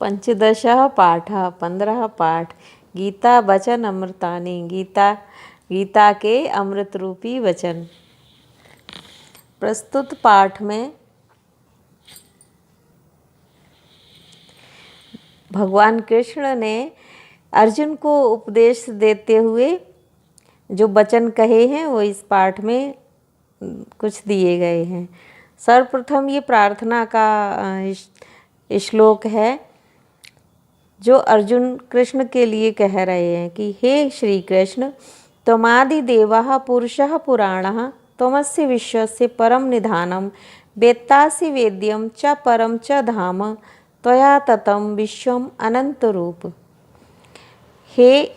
पंचदशः पाठः 15 पाठ गीता वचन अमृतानि गीता के अमृत रूपी वचन। प्रस्तुत पाठ में भगवान कृष्ण ने अर्जुन को उपदेश देते हुए जो वचन कहे हैं वो इस पाठ में कुछ दिए गए हैं। सर्वप्रथम ये प्रार्थना का श्लोक है जो अर्जुन कृष्ण के लिए कह रहे हैं कि हे श्री कृष्ण, त्वमादि देवः पुरुषः पुराणः त्वमस्य विश्वस्य परम निधानम वेत्तासि वेद्यम च परम च धाम त्वया ततं विश्वम अनंत रूप। हे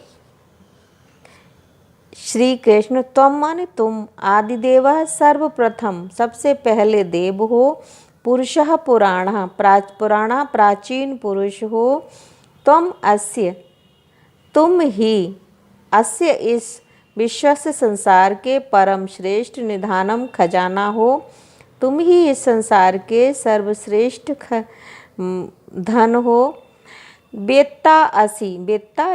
श्री कृष्ण, त्वम माने तुम, आदिदेव सर्वप्रथम सबसे पहले देव हो, पुरुषः पुराणः पुराणा प्राचीन पुरुष हो, त्वम अस्य तुम ही, अस्य इस विश्व से संसार के परम श्रेष्ठ निधानम खजाना हो, तुम ही इस संसार के सर्वश्रेष्ठ धन हो। वेत्ता असी, वेत्ता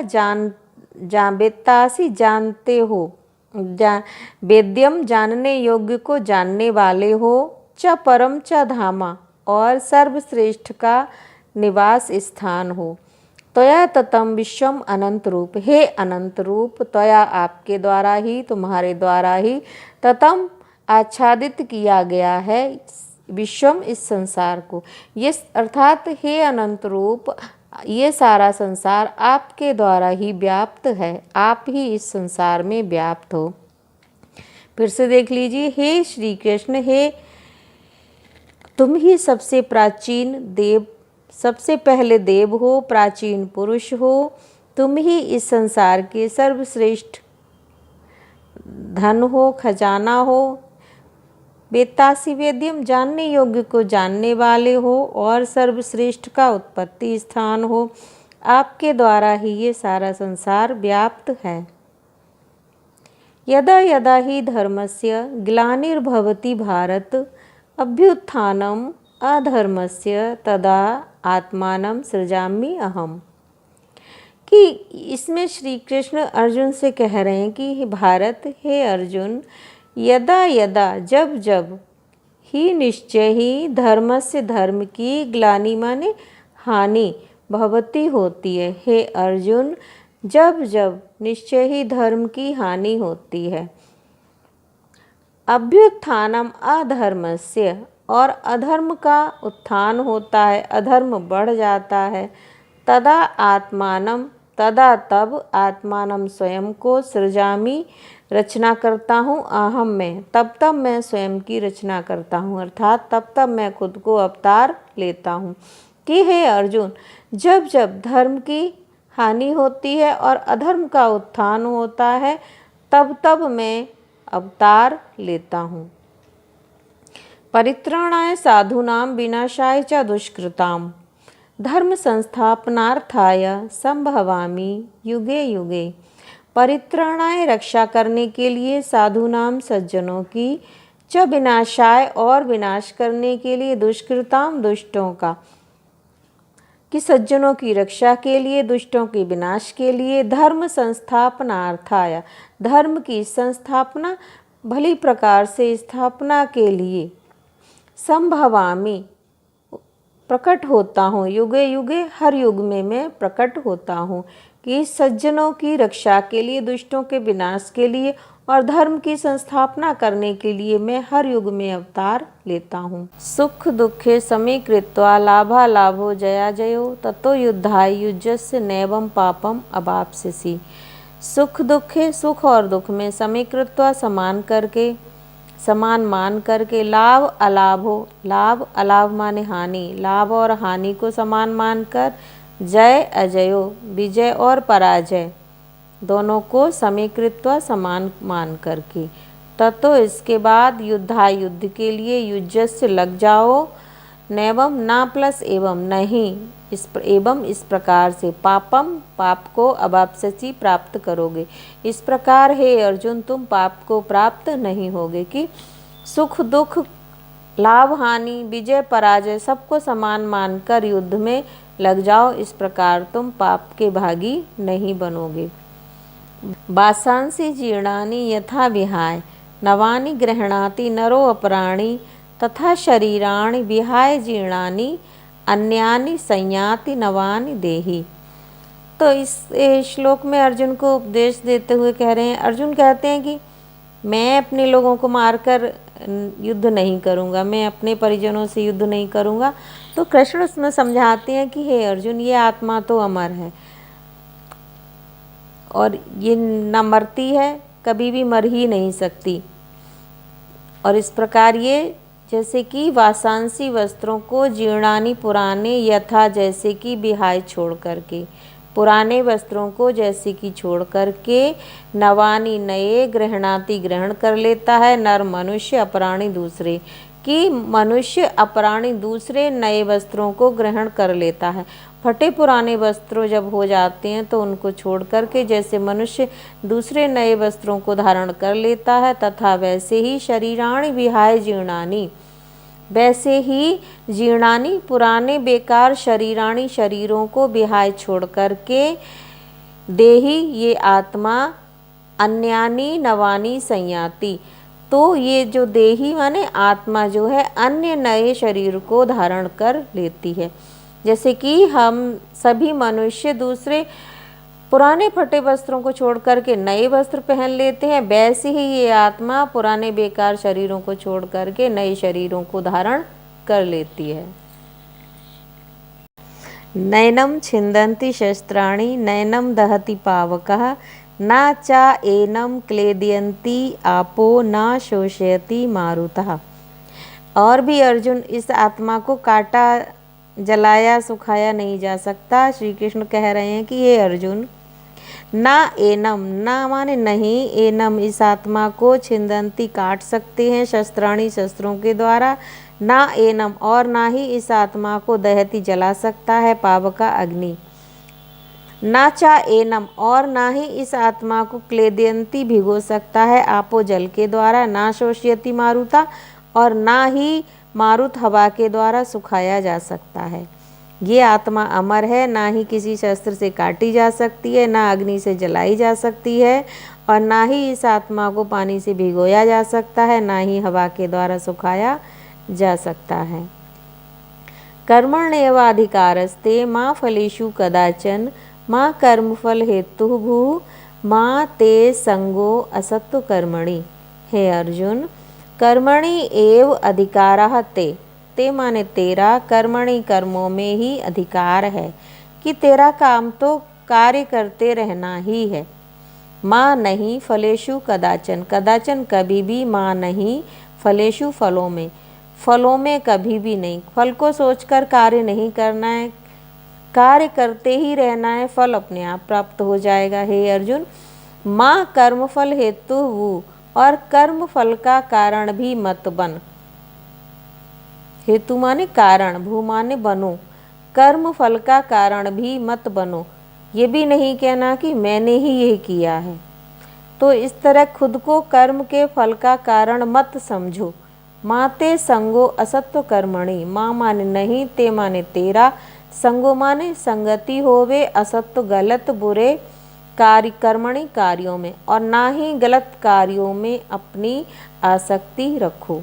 असी जानते हो, वेद्यम जानने योग्य को जानने वाले हो, च परम च धामा और सर्वश्रेष्ठ का निवास स्थान हो। त्वया ततम विश्वम अनंत रूप, हे अनंत रूप, त्वया आपके द्वारा ही, तुम्हारे द्वारा ही, ततम आच्छादित किया गया है विश्वम इस संसार को। ये अर्थात हे अनंत रूप, ये सारा संसार आपके द्वारा ही व्याप्त है, आप ही इस संसार में व्याप्त हो। फिर से देख लीजिए, हे श्री कृष्ण, हे तुम ही सबसे प्राचीन देव, सबसे पहले देव हो, प्राचीन पुरुष हो, तुम ही इस संसार के सर्वश्रेष्ठ धन हो, खजाना हो, वेत्तासि वेद्यम जानने योग्य को जानने वाले हो और सर्वश्रेष्ठ का उत्पत्ति स्थान हो। आपके द्वारा ही ये सारा संसार व्याप्त है। यदा यदा ही धर्मस्य ग्लानिर्भवति भारत अभ्युत्थानम अधर्मस्य तदा आत्मानं सृजामि अहम। कि इसमें श्री कृष्ण अर्जुन से कह रहे हैं कि भारत, हे अर्जुन, यदा यदा जब जब ही निश्चय ही धर्म से धर्म की ग्लानि माने हानि भवती होती है। हे अर्जुन, जब जब निश्चय ही धर्म की हानि होती है, अभ्युत्थानम अधर्मस्य और अधर्म का उत्थान होता है, अधर्म बढ़ जाता है, तदा आत्मानम तदा तब आत्मानम स्वयं को सृजामि रचना करता हूँ, अहम में तब तब मैं स्वयं की रचना करता हूँ, अर्थात तब तब मैं खुद को अवतार लेता हूँ। कि हे अर्जुन, जब जब धर्म की हानि होती है और अधर्म का उत्थान होता है, तब तब मैं अवतार लेता हूँ। परित्राणाय साधूनां विनाशाय च दुष्कृताम् धर्म संस्थापनार्थाय संभवामि युगे युगे। परित्राणाय रक्षा करने के लिए, साधुनाम सज्जनों की, च विनाशाय और विनाश करने के लिए, दुष्कृताम दुष्टों का, कि सज्जनों की रक्षा के लिए, दुष्टों के विनाश के लिए, धर्म संस्थापनार्थाय धर्म की संस्थापना भली प्रकार से स्थापना के लिए, संभवामि प्रकट होता हूँ, युगे युगे हर युग में मैं प्रकट होता हूँ। कि सज्जनों की रक्षा के लिए, दुष्टों के विनाश के लिए और धर्म की संस्थापना करने के लिए मैं हर युग में अवतार लेता हूँ। सुख दुखे समीकृत्वा लाभा लाभो जया जयो ततो युद्धाय युज्यस्य नैवं पापम अवाप्स्यसि। सुख दुखे, सुख और दुख में समीकृत्वा समान करके, समान मान करके, लाभ अलाभ हो, लाभ अलाभ माने हानि, लाभ और हानि को समान मानकर, जय अजयो विजय और पराजय दोनों को समीकृत्वा समान मान करके, ततो इसके बाद युद्ध के लिए, युज्यस्य लग जाओ, नैवम ना प्लस एवं नहीं, इस प्रकार से, पापम पाप को अवाप्स्यसि प्राप्त करोगे। इस प्रकार हे अर्जुन, तुम पाप को प्राप्त नहीं होगे। कि सुख दुख, लाभ हानि, विजय पराजय सबको समान मानकर युद्ध में लग जाओ, इस प्रकार तुम पाप के भागी नहीं बनोगे। वासांसि जीर्णानि यथा विहाय नवानि गृह्णाति नरो अपराणि तथा शरीराणि विहाय जीर्णानि अन्यानि संयाति नवानि देहि। तो इस श्लोक में अर्जुन को उपदेश देते हुए कह रहे हैं, अर्जुन कहते हैं कि मैं अपने लोगों को मारकर युद्ध नहीं करूंगा, मैं अपने परिजनों से युद्ध नहीं करूंगा। तो कृष्ण उसमें समझाते हैं कि हे अर्जुन, ये आत्मा तो अमर है और ये न मरती है, कभी भी मर ही नहीं सकती। और इस प्रकार ये जैसे कि वासांसी वस्त्रों को जीर्णानी पुराने यथा जैसे कि बिहाय छोड़ करके, पुराने वस्त्रों को जैसे कि छोड़ करके नवानी नए गृहणाति ग्रहण कर लेता है, नर मनुष्य अपराणी दूसरे, कि मनुष्य अपराणी दूसरे नए वस्त्रों को ग्रहण कर लेता है। फटे पुराने वस्त्रों जब हो जाते हैं तो उनको छोड़ करके जैसे मनुष्य दूसरे नए वस्त्रों को धारण कर लेता है, तथा वैसे ही शरीराणि विहाय जीर्णानि, वैसे ही जीर्णानि पुराने बेकार शरीराणि शरीरों को विहाय छोड़ करके देही ये आत्मा अन्यानि नवानि संयाति, तो ये जो देही माने आत्मा जो है अन्य नए शरीर को धारण कर लेती है। जैसे कि हम सभी मनुष्य दूसरे पुराने फटे वस्त्रों को छोड़ करके नए वस्त्र पहन लेते हैं, वैसे ही ये आत्मा पुराने बेकार शरीरों को छोड़ करके नए शरीरों को धारण कर लेती है। नैनम छिन्दन्ति शस्त्राणि नैनम दहति पावकः न चा एनम क्लेदयन्ति आपो न शोषयति मारुतः। और भी अर्जुन, इस आत्मा को काटा जलाया सुखाया नहीं जा सकता। श्री कृष्ण कह रहे हैं कि ये अर्जुन, ना एनम, ना माने नहीं, एनम इस आत्मा को छिन्दन्ति काट सकते हैं शस्त्राणी शस्त्रों के द्वारा, ना एनम और ना ही इस आत्मा को दहती जला सकता है पावका अग्नि, ना चा एनम और ना ही इस आत्मा को क्लेदयंती भिगो सकता है आपो जल के द्वारा, ना शोष्यति मारुता और ना ही मारुत हवा के द्वारा सुखाया जा सकता है। ये आत्मा अमर है, ना ही किसी शस्त्र से काटी जा सकती है, ना अग्नि से जलाई जा सकती है और ना ही इस आत्मा को पानी से भिगोया जा सकता है, ना ही हवा के द्वारा सुखाया जा सकता है। कर्मण्येवाधिकारस्ते माँ फलेषु कदाचन माँ कर्मफल हेतुर्भुः माँ ते संगो असत्तु कर्मणि। हे अर्जुन, कर्मणि एव अधिकारः ते, ते माने तेरा, कर्मणि कर्मों में ही अधिकार है कि तेरा काम तो कार्य करते रहना ही है। माँ नहीं फलेषु कदाचन, कदाचन कभी भी, माँ नहीं फलेषु फलों में, फलों में कभी भी नहीं। फल को सोचकर कार्य नहीं करना है, कार्य करते ही रहना है, फल अपने आप प्राप्त हो जाएगा। हे अर्जुन, माँ कर्मफल हेतु वो, और कर्म फल का कारण भी मत बन। हेतु माने कारण, भू माने बनो, कर्म फल का कारण भी मत बनो। ये भी नहीं कहना कि मैंने ही ये किया है। तो इस तरह खुद को कर्म के फल का कारण मत समझो। माते संगो असत्व कर्मणि, माँ माने नहीं, ते माने तेरा, संगो माने संगति होवे, असत्व गलत बुरे कार्य कर्मणि कार्यों में, और ना ही गलत कार्यों में अपनी आसक्ति रखो।